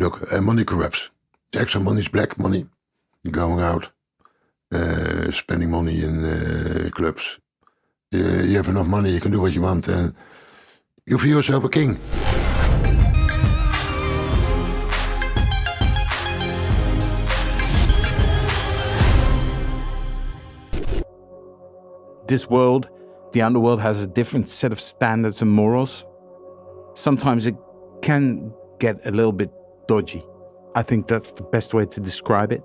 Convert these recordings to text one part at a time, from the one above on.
look, money corrupts. The extra money is black money. You're going out, spending money in clubs. You have enough money, you can do what you want, and you feel yourself a king. This world, the underworld, has a different set of standards and morals. Sometimes it can get a little bit dodgy. I think that's the best way to describe it.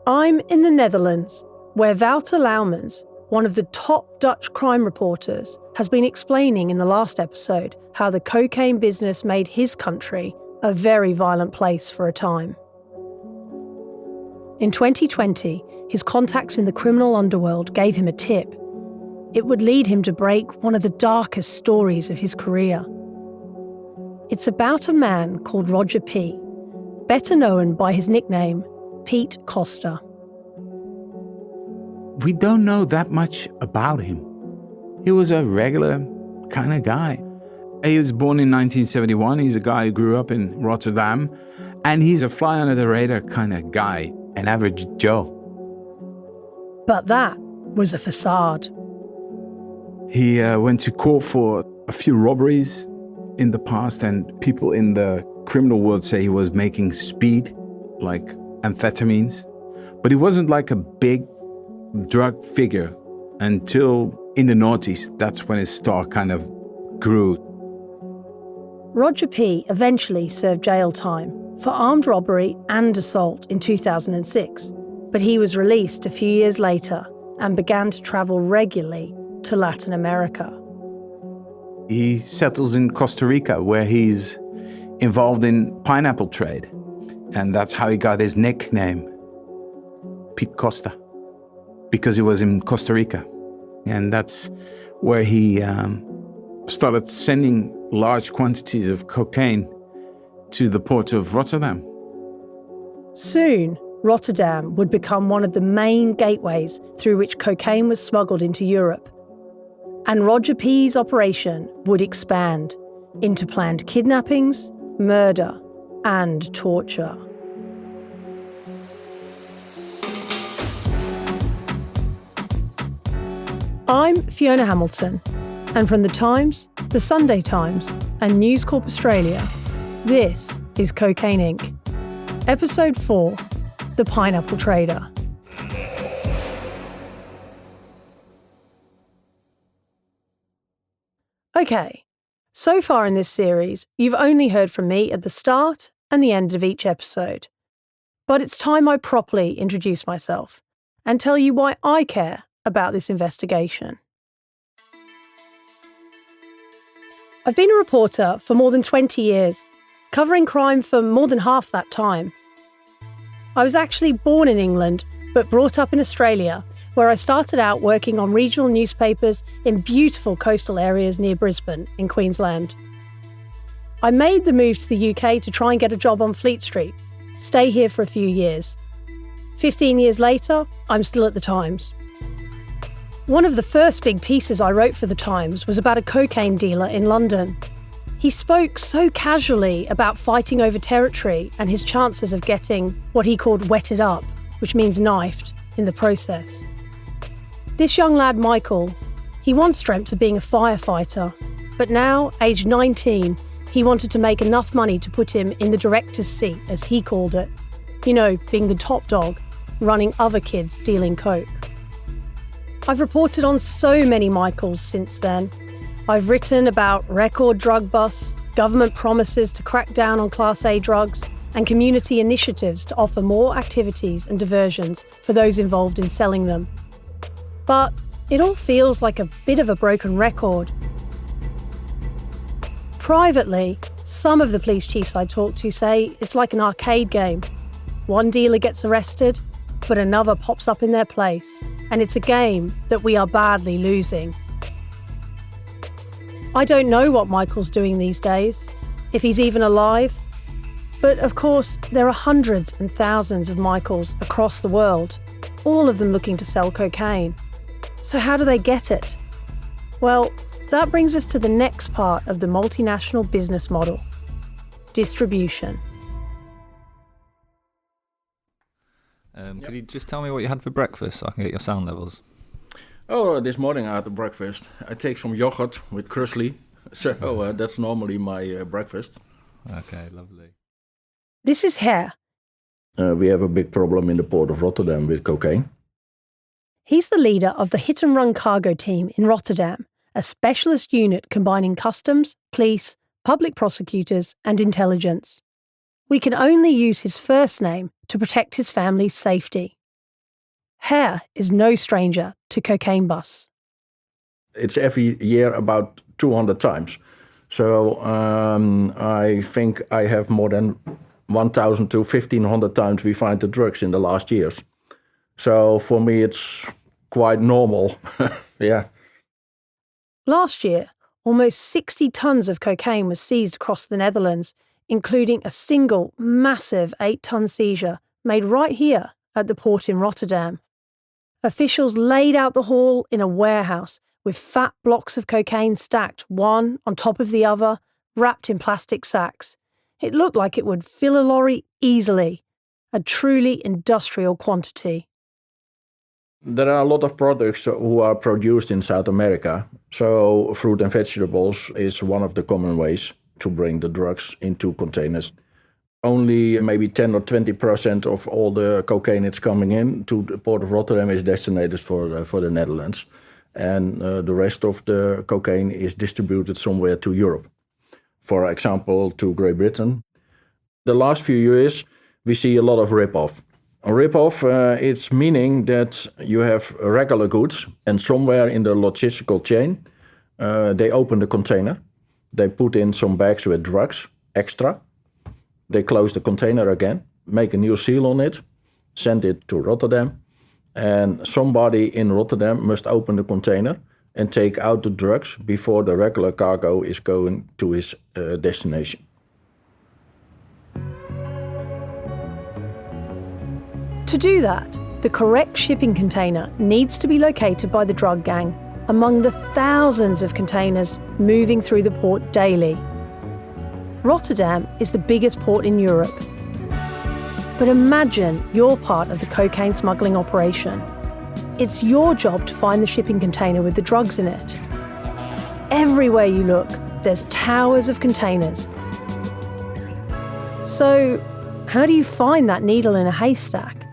I'm in the Netherlands, where Wouter Laumans, one of the top Dutch crime reporters, has been explaining in the last episode how the cocaine business made his country a very violent place for a time. In 2020, his contacts in the criminal underworld gave him a tip. It would lead him to break one of the darkest stories of his career. It's about a man called Roger P., better known by his nickname, Piet Costa. We don't know that much about him. He was a regular kind of guy. He was born in 1971. He's a guy who grew up in Rotterdam. And he's a fly-under-the-radar kind of guy, an average Joe. But that was a facade. He went to court for a few robberies in the past, and people in the criminal world say he was making speed, like amphetamines. But he wasn't like a big drug figure until in the noughties. That's when his star kind of grew. Roger P. eventually served jail time for armed robbery and assault in 2006, but he was released a few years later and began to travel regularly to Latin America. He settles in Costa Rica, where he's involved in pineapple trade, and that's how he got his nickname, Piet Costa, because he was in Costa Rica, and that's where he started sending large quantities of cocaine to the port of Rotterdam. Soon, Rotterdam would become one of the main gateways through which cocaine was smuggled into Europe. And Roger P.'s operation would expand into planned kidnappings, murder, and torture. I'm Fiona Hamilton, and from The Times, The Sunday Times, and News Corp Australia, this is Cocaine Inc. Episode 4, The Pineapple Trader. Okay, so far in this series, you've only heard from me at the start and the end of each episode. But it's time I properly introduce myself and tell you why I care about this investigation. I've been a reporter for more than 20 years, covering crime for more than half that time. I was actually born in England, but brought up in Australia, where I started out working on regional newspapers in beautiful coastal areas near Brisbane in Queensland. I made the move to the UK to try and get a job on Fleet Street, stay here for a few years. 15 years later, I'm still at The Times. One of the first big pieces I wrote for The Times was about a cocaine dealer in London. He spoke so casually about fighting over territory and his chances of getting what he called wetted up, which means knifed, in the process. This young lad, Michael, he once dreamt of being a firefighter, but now, aged 19, he wanted to make enough money to put him in the director's seat, as he called it. You know, being the top dog, running other kids dealing coke. I've reported on so many Michaels since then. I've written about record drug busts, government promises to crack down on Class A drugs, and community initiatives to offer more activities and diversions for those involved in selling them. But it all feels like a bit of a broken record. Privately, some of the police chiefs I talk to say it's like an arcade game. One dealer gets arrested, but another pops up in their place, and it's a game that we are badly losing. I don't know what Michael's doing these days, if he's even alive. But of course, there are hundreds and thousands of Michaels across the world, all of them looking to sell cocaine. So how do they get it? Well, that brings us to the next part of the multinational business model. distribution. Could you just tell me what you had for breakfast so I can get your sound levels? Oh, this morning I had a breakfast. I take some yogurt with krusli. So that's normally my breakfast. Okay, lovely. This is Her. We have a big problem in the port of Rotterdam with cocaine. He's the leader of the hit and run cargo team in Rotterdam, a specialist unit combining customs, police, public prosecutors, and intelligence. We can only use his first name to protect his family's safety. Her is no stranger to cocaine busts. It's every year about 200 times. So I think I have more than 1,000 to 1,500 times we find the drugs in the last years. So for me, it's quite normal. Yeah. Last year, almost 60 tons of cocaine was seized across the Netherlands, including a single massive 8-ton seizure made right here at the port in Rotterdam. Officials laid out the haul in a warehouse with fat blocks of cocaine stacked one on top of the other, wrapped in plastic sacks. It looked like it would fill a lorry easily, a truly industrial quantity. There are a lot of products who are produced in South America. So fruit and vegetables is one of the common ways to bring the drugs into containers. Only maybe 10 or 20% of all the cocaine that's coming in to the port of Rotterdam is designated for the Netherlands. And the rest of the cocaine is distributed somewhere to Europe. For example, to Great Britain. The last few years, we see a lot of rip-off. A rip-off, it's meaning that you have regular goods and somewhere in the logistical chain, they open the container. They put in some bags with drugs, extra. They close the container again, make a new seal on it, send it to Rotterdam. And somebody in Rotterdam must open the container and take out the drugs before the regular cargo is going to its destination. To do that, the correct shipping container needs to be located by the drug gang among the thousands of containers moving through the port daily. Rotterdam is the biggest port in Europe. But imagine you're part of the cocaine smuggling operation. It's your job to find the shipping container with the drugs in it. Everywhere you look, there's towers of containers. So, how do you find that needle in a haystack?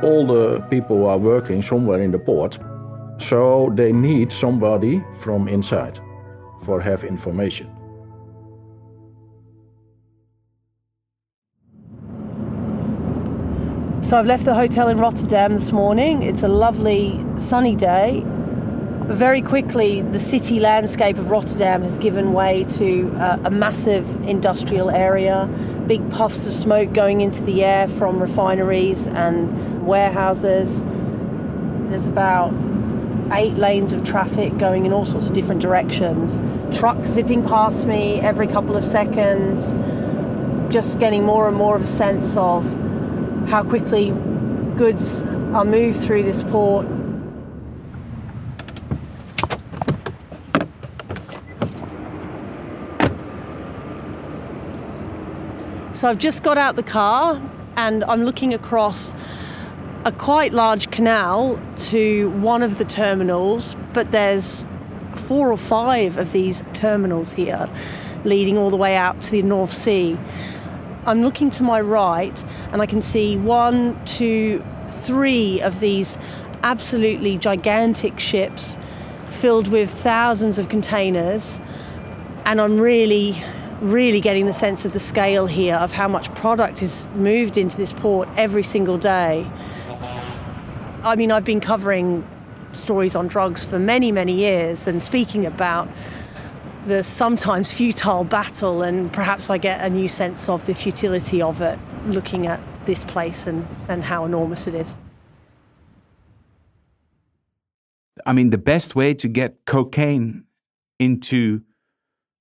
All the people are working somewhere in the port, so they need somebody from inside for have information. So I've left the hotel in Rotterdam this morning. It's a lovely sunny day. Very quickly, the city landscape of Rotterdam has given way to a massive industrial area, big puffs of smoke going into the air from refineries and warehouses. There's about 8 lanes of traffic going in all sorts of different directions. Trucks zipping past me every couple of seconds. Just getting more and more of a sense of how quickly goods are moved through this port. So I've just got out the car and I'm looking across a quite large canal to one of the terminals, but there's 4 or 5 of these terminals here leading all the way out to the North Sea. I'm looking to my right and I can see 1, 2, 3 of these absolutely gigantic ships filled with thousands of containers, and I'm really getting the sense of the scale here of how much product is moved into this port every single day. I mean, I've been covering stories on drugs for many, many years and speaking about the sometimes futile battle, and perhaps I get a new sense of the futility of it looking at this place and how enormous it is. I mean, the best way to get cocaine into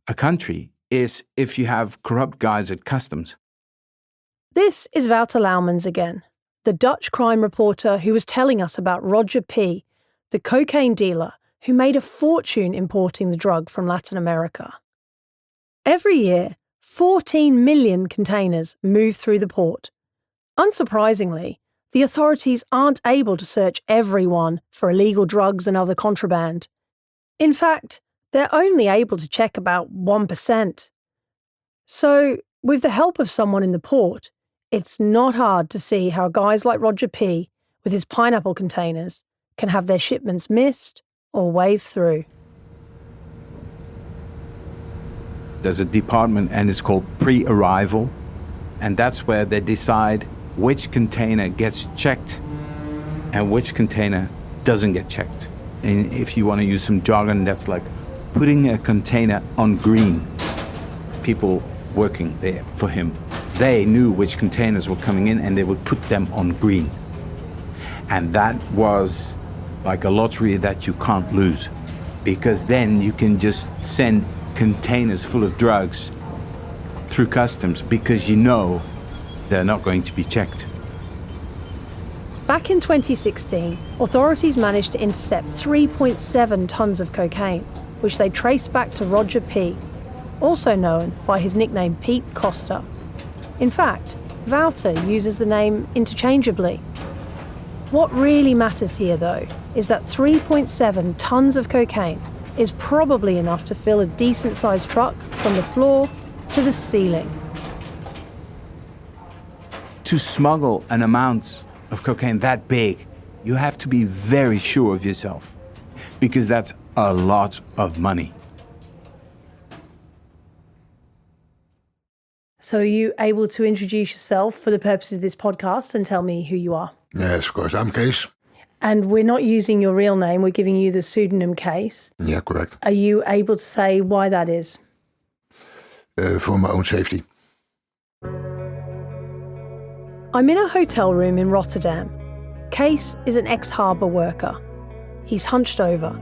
a country is if you have corrupt guys at customs. This is Wouter Laumans again, the Dutch crime reporter who was telling us about Roger P., the cocaine dealer who made a fortune importing the drug from Latin America. Every year, 14 million containers move through the port. Unsurprisingly, the authorities aren't able to search everyone for illegal drugs and other contraband. In fact, they're only able to check about 1%. So, with the help of someone in the port, it's not hard to see how guys like Roger P., with his pineapple containers, can have their shipments missed or waved through. There's a department and it's called pre-arrival, and that's where they decide which container gets checked and which container doesn't get checked. And if you want to use some jargon, that's like putting a container on green. People working there for him, they knew which containers were coming in and they would put them on green. And that was like a lottery that you can't lose, because then you can just send containers full of drugs through customs because you know they're not going to be checked. Back in 2016, authorities managed to intercept 3.7 tons of cocaine, which they traced back to Roger P., also known by his nickname Pete Costa. In fact, Wouter uses the name interchangeably. What really matters here, though, is that 3.7 tons of cocaine is probably enough to fill a decent-sized truck from the floor to the ceiling. To smuggle an amount of cocaine that big, you have to be very sure of yourself, because that's a lot of money. So are you able to introduce yourself for the purposes of this podcast and tell me who you are? Yes, of course. I'm Kees. And we're not using your real name, we're giving you the pseudonym Kees. Yeah, correct. Are you able to say why that is? For my own safety. I'm in a hotel room in Rotterdam. Kees is an ex-harbour worker. He's hunched over.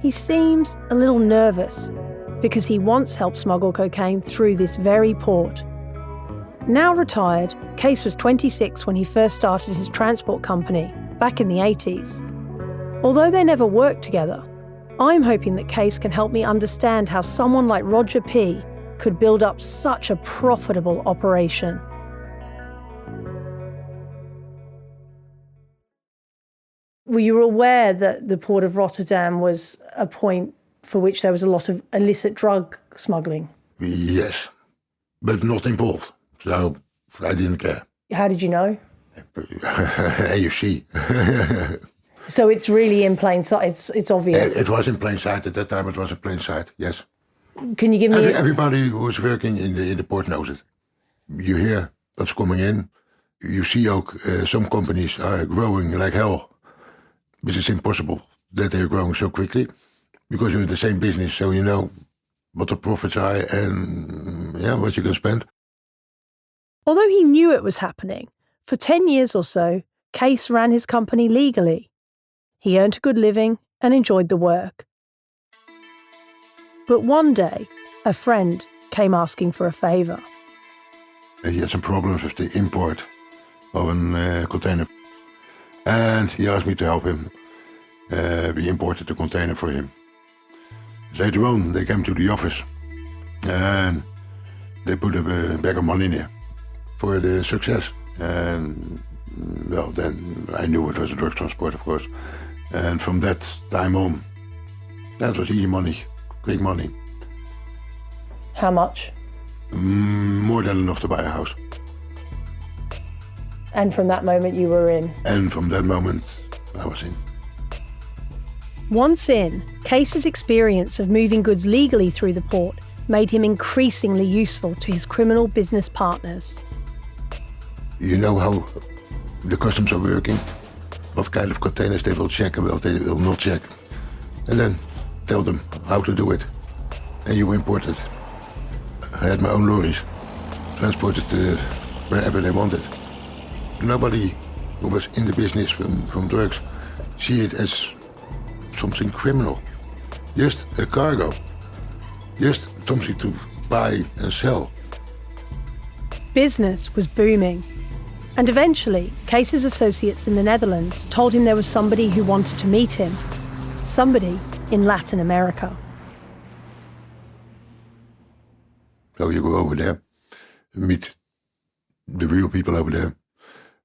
He seems a little nervous because he once helped smuggle cocaine through this very port. Now retired, Kees was 26 when he first started his transport company back in the 80s. Although they never worked together, I'm hoping that Kees can help me understand how someone like Roger P. could build up such a profitable operation. Were you aware that the port of Rotterdam was a point for which there was a lot of illicit drug smuggling? Yes, but not involved. So I didn't care. How did you know? AFC. So it's really in plain sight. It's obvious. It was in plain sight at that time. It was in plain sight. Yes. Can you give me? Everybody who's working in the port knows it. You hear what's coming in. You see ook some companies are growing like hell. But it's impossible that they're growing so quickly because you're in the same business, so you know what the profits are and what you can spend. Although he knew it was happening, for 10 years or so, Kees ran his company legally. He earned a good living and enjoyed the work. But one day, a friend came asking for a favour. He had some problems with the import of a container. And he asked me to help him. We imported the container for him. Later on, they came to the office and they put a bag of money in there for the success. And well, then I knew it was a drug transport, of course. And from that time on, that was easy money, quick money. How much? More than enough to buy a house. And from that moment you were in? And from that moment, I was in. Once in, Kees's experience of moving goods legally through the port made him increasingly useful to his criminal business partners. You know how the customs are working, what kind of containers they will check and what they will not check. And then tell them how to do it. And you import it. I had my own lorries, transported wherever they wanted. Nobody who was in the business from drugs see it as something criminal. Just a cargo. Just something to buy and sell. Business was booming. And eventually, Kees's associates in the Netherlands told him there was somebody who wanted to meet him. Somebody in Latin America. So you go over there, meet the real people over there,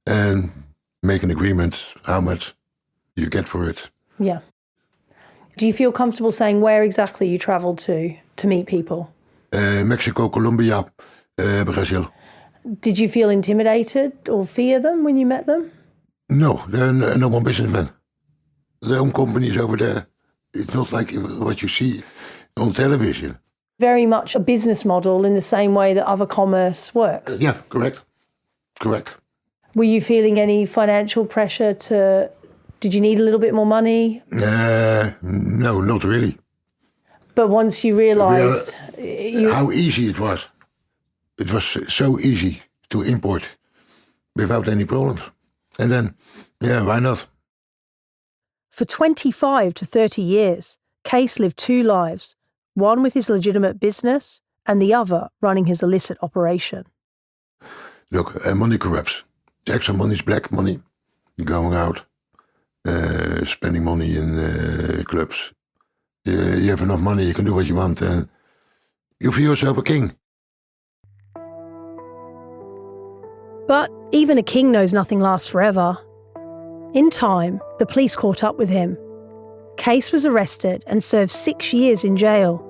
and make an agreement how much you get for it. Yeah. Do you feel comfortable saying where exactly you travelled to meet people? Mexico, Colombia, Brazil. Did you feel intimidated or fear them when you met them? No, they're no one businessmen. Their own companies over there. It's not like what you see on television. Very much a business model in the same way that other commerce works. Yeah, correct. Were you feeling any financial pressure did you need a little bit more money? No, not really. But once you realised... How easy it was. It was so easy to import without any problems. And then, why not? For 25 to 30 years, Kees lived two lives, one with his legitimate business and the other running his illicit operation. Look, money corrupts. The extra money is black money. Going out, spending money in clubs. You have enough money, you can do what you want, and you feel yourself a king. But even a king knows nothing lasts forever. In time, the police caught up with him. Kees was arrested and served 6 years in jail.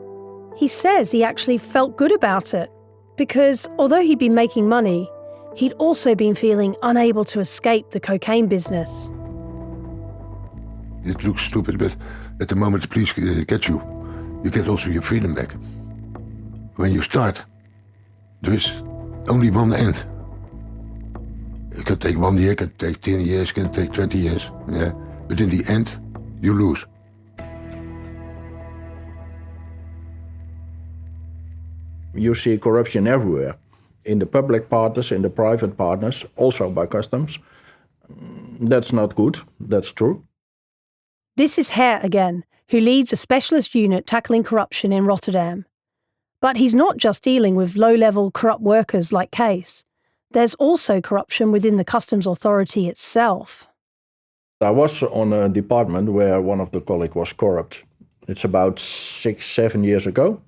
He says he actually felt good about it, because although he'd been making money, he'd also been feeling unable to escape the cocaine business. It looks stupid, but at the moment the police get you, you get also your freedom back. When you start, there is only one end. It can take 1 year, it can take 10 years, it can take 20 years. Yeah. But in the end, you lose. You see corruption everywhere. In the public partners, in the private partners, also by customs. That's not good, that's true. This is Her again, who leads a specialist unit tackling corruption in Rotterdam. But he's not just dealing with low-level corrupt workers like Kees. There's also corruption within the customs authority itself. I was on a department where one of the colleagues was corrupt. It's about 6-7 years ago.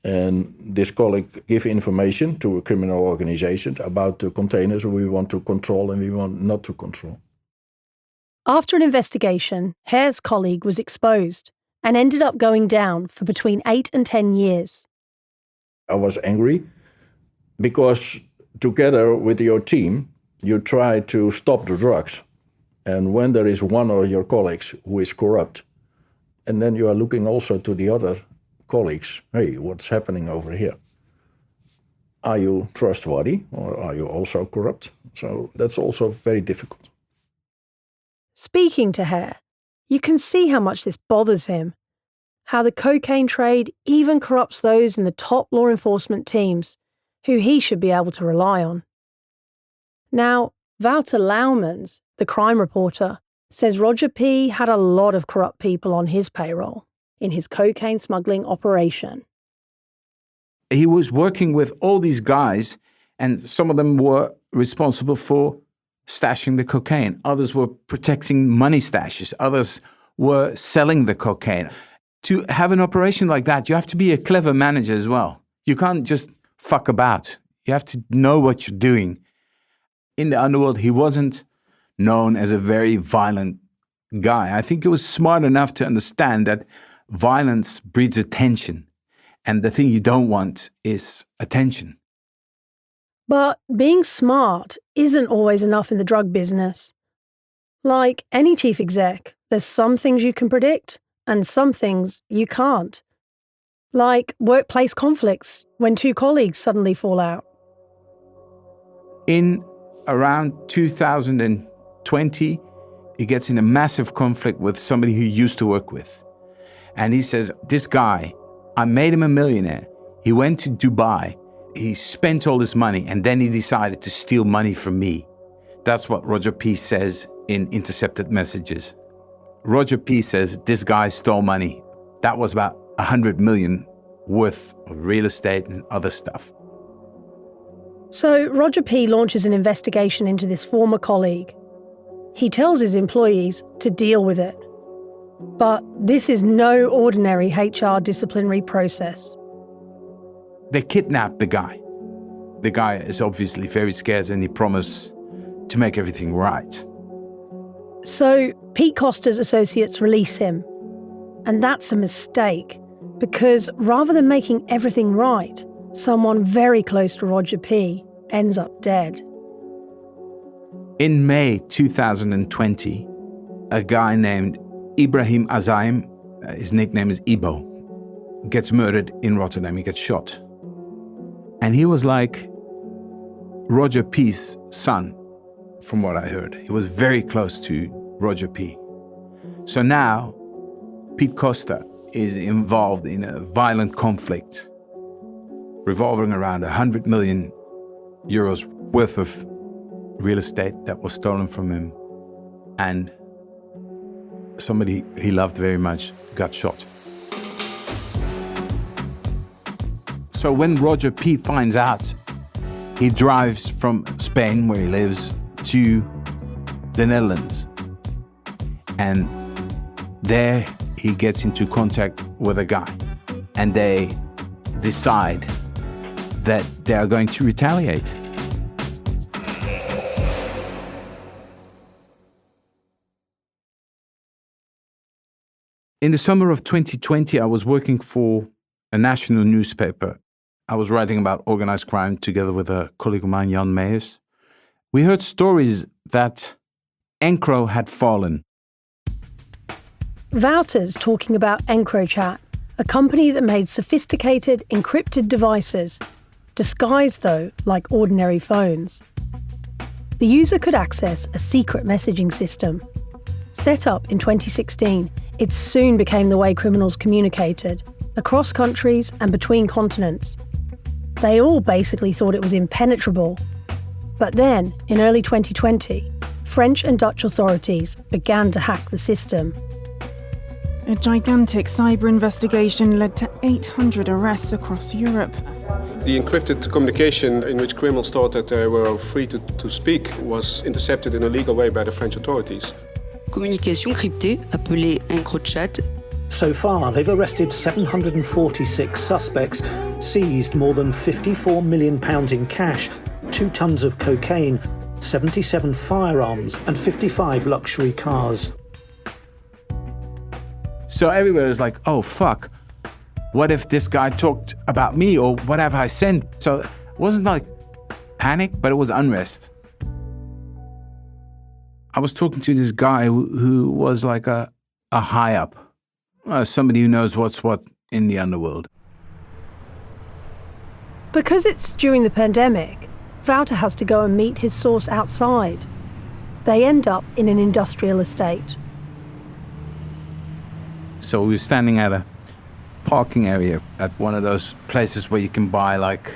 And this colleague gave information to a criminal organization about the containers we want to control and we want not to control. After an investigation, Her's colleague was exposed and ended up going down for between 8 and 10 years. I was angry because together with your team, you try to stop the drugs. And when there is one of your colleagues who is corrupt, and then you are looking also to the other colleagues, hey, what's happening over here? Are you trustworthy or are you also corrupt? So that's also very difficult. Speaking to Her, you can see how much this bothers him, how the cocaine trade even corrupts those in the top law enforcement teams, who he should be able to rely on. Now, Wouter Laumans, the crime reporter, says Roger P. had a lot of corrupt people on his payroll in his cocaine smuggling operation. He was working with all these guys, and some of them were responsible for stashing the cocaine. Others were protecting money stashes. Others were selling the cocaine. To have an operation like that, you have to be a clever manager as well. You can't just fuck about. You have to know what you're doing. In the underworld, he wasn't known as a very violent guy. I think he was smart enough to understand that violence breeds attention. And the thing you don't want is attention. But being smart isn't always enough in the drug business. Like any chief exec, there's some things you can predict and some things you can't. Like workplace conflicts when two colleagues suddenly fall out. In around 2020, he gets in a massive conflict with somebody he used to work with. And he says, this guy, I made him a millionaire. He went to Dubai. He spent all his money and then he decided to steal money from me. That's what Roger P. says in intercepted messages. Roger P. says this guy stole money. That was about 100 million worth of real estate and other stuff. So Roger P. launches an investigation into this former colleague. He tells his employees to deal with it. But this is no ordinary HR disciplinary process. they kidnapped the guy. The guy is obviously very scared and he promised to make everything right. So Pete Costa's associates release him. And that's a mistake, because rather than making everything right, someone very close to Roger P. ends up dead. In May 2020, a guy named Ibrahim Azaim, his nickname is Ibo, gets murdered in Rotterdam. He gets shot. And he was like Roger P.'s son, from what I heard. He was very close to Roger P. So now, Pete Costa is involved in a violent conflict revolving around 100 million euros worth of real estate that was stolen from him. And somebody he loved very much got shot. So when Roger P. finds out, he drives from Spain, where he lives, to the Netherlands. And there he gets into contact with a guy. And they decide that they are going to retaliate. In the summer of 2020, I was working for a national newspaper. I was writing about organized crime together with a colleague of mine, Jan Meijers. We heard stories that Encro had fallen. Wouter's talking about EncroChat, a company that made sophisticated, encrypted devices, disguised though like ordinary phones. The user could access a secret messaging system. Set up in 2016, it soon became the way criminals communicated, across countries and between continents. They all basically thought it was impenetrable. But then, in early 2020, French and Dutch authorities began to hack the system. A gigantic cyber investigation led to 800 arrests across Europe. The encrypted communication in which criminals thought that they were free to speak was intercepted in a legal way by the French authorities. Communication cryptée, appelée EncroChat. So far, they've arrested 746 suspects, seized more than £54 million in cash, 2 tons of cocaine, 77 firearms and 55 luxury cars. So everywhere is like, oh, fuck. What if this guy talked about me, or what have I sent? So it wasn't like panic, but it was unrest. I was talking to this guy who was like a high up, somebody who knows what's what in the underworld. Because it's during the pandemic, Wouter has to go and meet his source outside. They end up in an industrial estate. So we were standing at a parking area at one of those places where you can buy like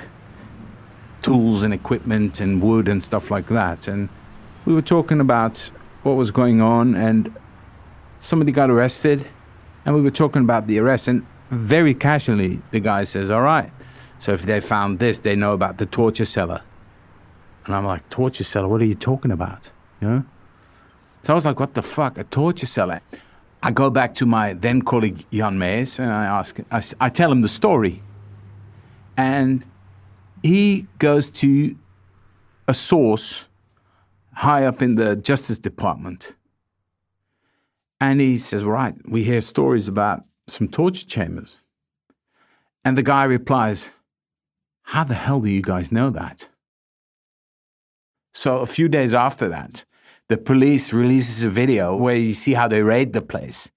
tools and equipment and wood and stuff like that. And we were talking about what was going on, and somebody got arrested, and we were talking about the arrest, and very casually the guy says, all right, so if they found this, they know about the torture cellar. And I'm like, torture cellar? What are you talking about? You know? So I was like, what the fuck, a torture cellar? I go back to my then colleague Jan Meijers, and I tell him the story. And he goes to a source high up in the Justice Department. And he says, right, we hear stories about some torture chambers. And the guy replies, how the hell do you guys know that? So a few days after that, the police releases a video where you see how they raid the place.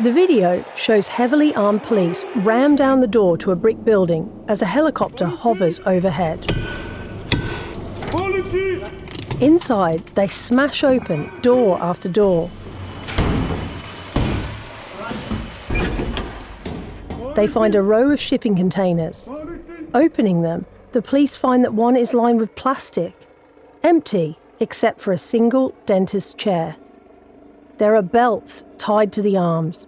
The video shows heavily armed police ram down the door to a brick building as a helicopter hovers overhead. Inside, they smash open door after door. They find a row of shipping containers. Opening them, the police find that one is lined with plastic, empty except for a single dentist's chair. There are belts tied to the arms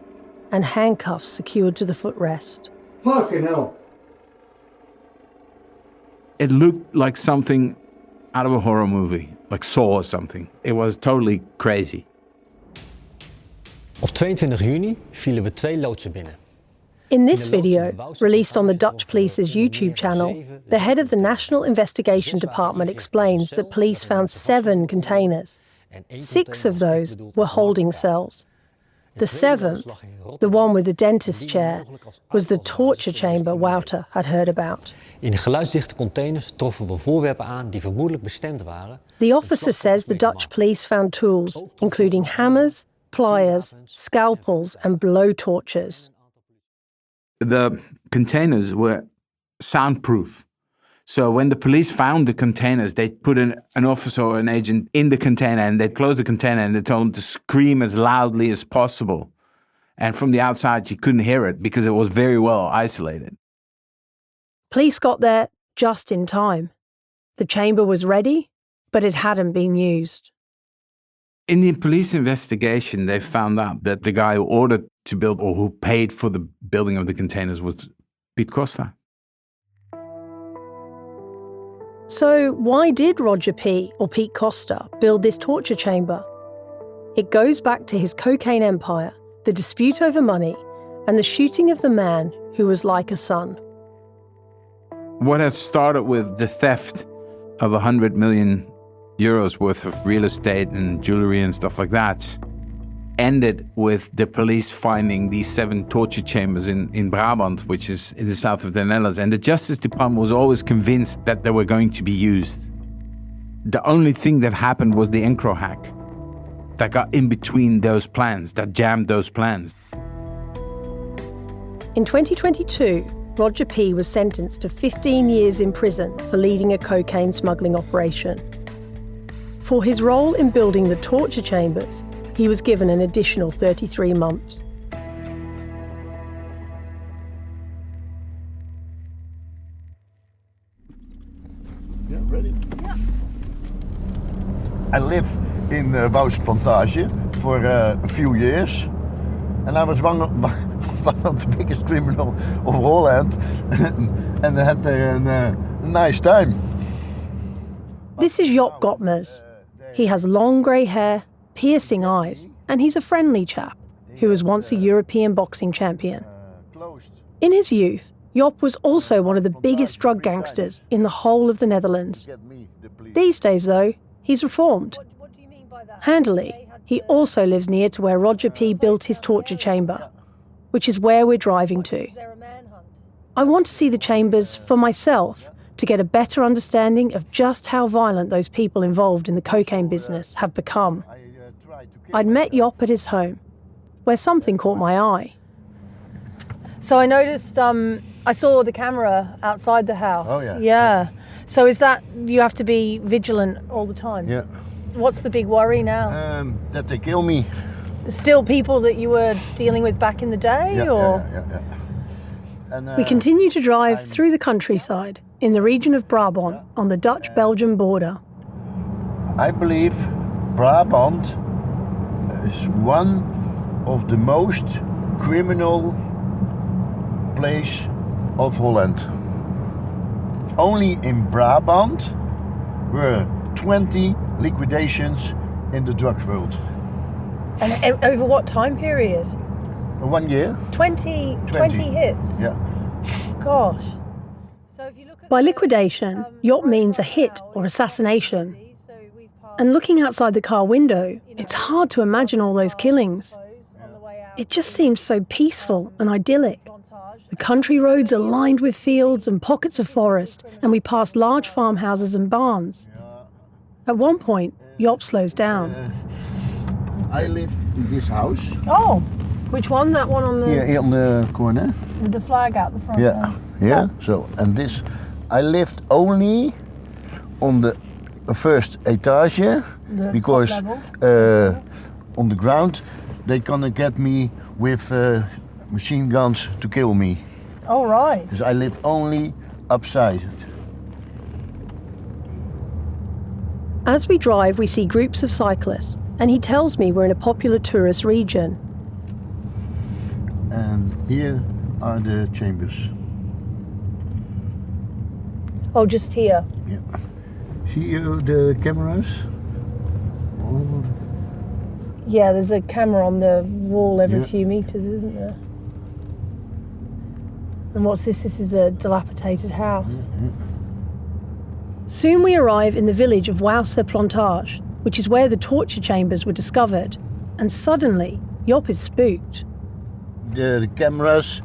and handcuffs secured to the footrest. Fucking hell. It looked like something out of a horror movie, like Saw or something. It was totally crazy. Op 22 juni vielen we 2 loodsen binnen. In this video, released on the Dutch police's YouTube channel, the head of the National Investigation Department explains that police found 7 containers. 6 of those were holding cells. The 7th, the one with the dentist chair, was the torture chamber Wouter had heard about. In de geluidsdichte containers troffen we voorwerpen aan die vermoedelijk bestemd waren. The officer says the Dutch police found tools, including hammers, pliers, scalpels and blow torches. The containers were soundproof. So when the police found the containers, they'd put an officer or an agent in the container and they'd close the container and they told him to scream as loudly as possible. And from the outside, you couldn't hear it because it was very well isolated. Police got there just in time. The chamber was ready, but it hadn't been used. In the police investigation, they found out that the guy who ordered to build or who paid for the building of the containers was Piet Costa. So why did Roger P. or Piet Costa build this torture chamber? It goes back to his cocaine empire, the dispute over money, and the shooting of the man who was like a son. What had started with the theft of 100 million euros worth of real estate and jewelry and stuff like that ended with the police finding these 7 torture chambers in Brabant, which is in the south of the Netherlands. And the Justice Department was always convinced that they were going to be used. The only thing that happened was the Encro hack that got in between those plans, that jammed those plans. In 2022, Roger P. was sentenced to 15 years in prison for leading a cocaine smuggling operation. For his role in building the torture chambers, he was given an additional 33 months. Yeah, ready? Yeah. I live in Wouwse Plantage for a few years, and I was one of the biggest criminals of Holland, and I had a nice time. This is Job Gotmers. He has long grey hair, piercing eyes, and he's a friendly chap who was once a European boxing champion. In his youth, Job was also one of the biggest drug gangsters in the whole of the Netherlands. These days, though, he's reformed. Handily, he also lives near to where Roger P. built his torture chamber, which is where we're driving to. I want to see the chambers for myself to get a better understanding of just how violent those people involved in the cocaine business have become. I'd met Job at his home, where something caught my eye. So I noticed, I saw the camera outside the house. Oh, yeah. Yeah. So is that, you have to be vigilant all the time? Yeah. What's the big worry now? That they kill me. Still people that you were dealing with back in the day? Yeah, or? yeah. And, We continue to drive through the countryside in the region of Brabant on the Dutch-Belgian border. I believe Brabant is one of the most criminal place of Holland. Only in Brabant were 20 liquidations in the drugs world. And over what time period? 1 year. 20 hits? Yeah. Gosh. By liquidation, Job means a hit or assassination. And looking outside the car window, it's hard to imagine all those killings. It just seems so peaceful and idyllic. The country roads are lined with fields and pockets of forest, and we pass large farmhouses and barns. At one point, Job slows down. I lived in this house. Oh, which one? That one on the... Here on the corner. With the flag out the front? Yeah, yeah. So, and this, I lived only on the first etage because on the ground they gonna get me with machine guns to kill me. Oh, right. Because I live only upside. As we drive, we see groups of cyclists, and he tells me we're in a popular tourist region. And here are the chambers. Oh, just here? Yeah. See the cameras? Oh. Yeah, there's a camera on the wall every few metres, isn't there? And what's this? This is a dilapidated house. Soon we arrive in the village of Wouser-Plantage, which is where the torture chambers were discovered. And suddenly, Job is spooked. The cameras,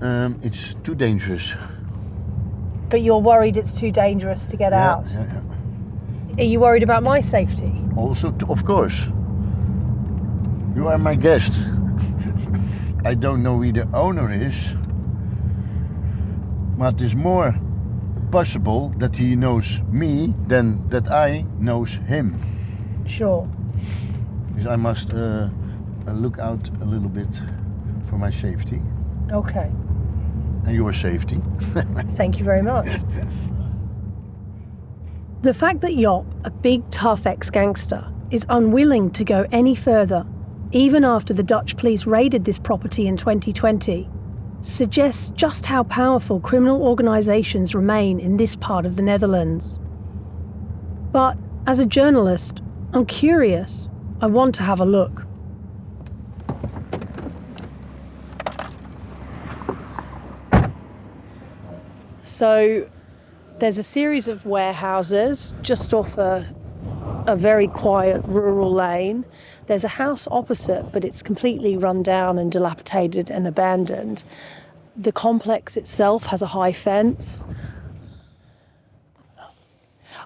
it's too dangerous. But you're worried it's too dangerous to get out? Yeah. Are you worried about my safety? Also, of course. You are my guest. I don't know who the owner is, but it's more possible that he knows me than that I knows him. Sure. Because I must look out a little bit for my safety. Okay. And your safety. Thank you very much. The fact that Job, a big tough ex-gangster, is unwilling to go any further, even after the Dutch police raided this property in 2020, suggests just how powerful criminal organisations remain in this part of the Netherlands. But as a journalist, I'm curious. I want to have a look. So there's a series of warehouses just off a very quiet rural lane. There's a house opposite, but it's completely run down and dilapidated and abandoned. The complex itself has a high fence.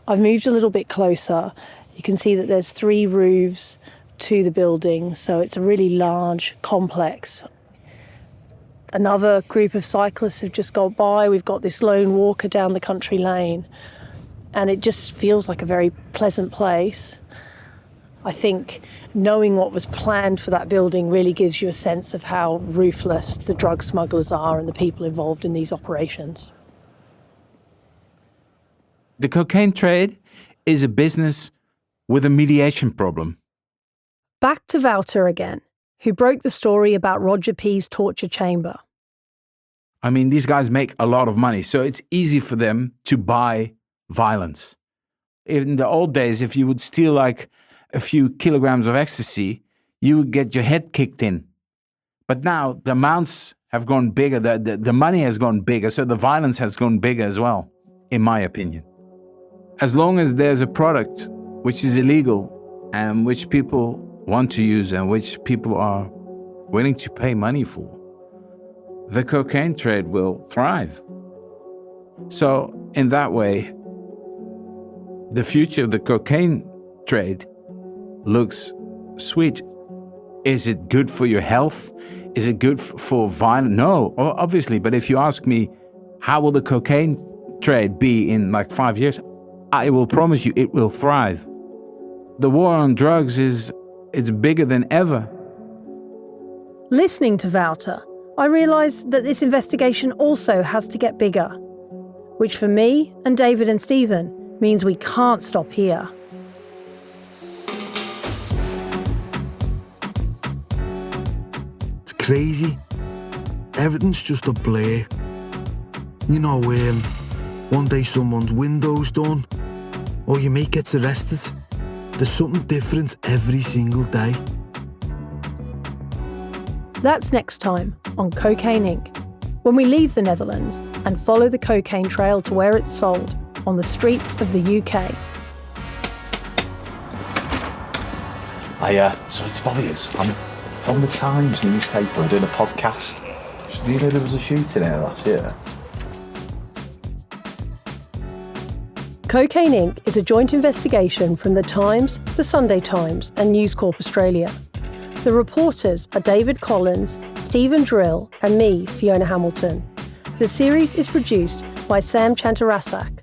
I've moved a little bit closer. You can see that there's 3 roofs to the building, so it's a really large complex. Another group of cyclists have just gone by. We've got this lone walker down the country lane, and it just feels like a very pleasant place. I think knowing what was planned for that building really gives you a sense of how ruthless the drug smugglers are and the people involved in these operations. The cocaine trade is a business with a mediation problem. Back to Wouter again, who broke the story about Roger P.'s torture chamber. I mean, these guys make a lot of money, so it's easy for them to buy violence. In the old days, if you would steal like a few kilograms of ecstasy, you would get your head kicked in. But now the amounts have gone bigger, the money has gone bigger, so the violence has gone bigger as well, in my opinion. As long as there's a product which is illegal and which people want to use and which people are willing to pay money for, the cocaine trade will thrive. So in that way, the future of the cocaine trade looks sweet. Is it good for your health? Is it good for violence? No, obviously. But if you ask me, how will the cocaine trade be in like 5 years? I will promise you it will thrive. The war on drugs it's bigger than ever. Listening to Wouter, I realised that this investigation also has to get bigger, which for me and David and Stephen means we can't stop here. It's crazy. Everything's just a blur. You know, one day someone's window's done, or your mate gets arrested. There's something different every single day. That's next time on Cocaine Inc., when we leave the Netherlands and follow the cocaine trail to where it's sold on the streets of the UK. So it's Bobby. I'm from the Times newspaper. I'm doing a podcast. Do you know there was a shooting here last year? Cocaine Inc. is a joint investigation from The Times, The Sunday Times and News Corp Australia. The reporters are David Collins, Stephen Drill and me, Fiona Hamilton. The series is produced by Sam Chantarasak.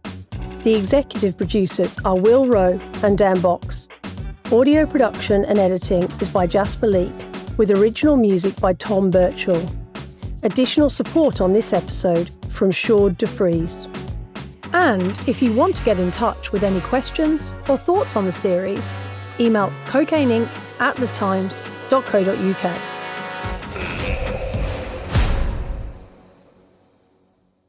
The executive producers are Will Rowe and Dan Box. Audio production and editing is by Jasper Leak, with original music by Tom Birchall. Additional support on this episode from Sjoerd de Vries. And if you want to get in touch with any questions or thoughts on the series, email cocaineinc@thetimes.co.uk.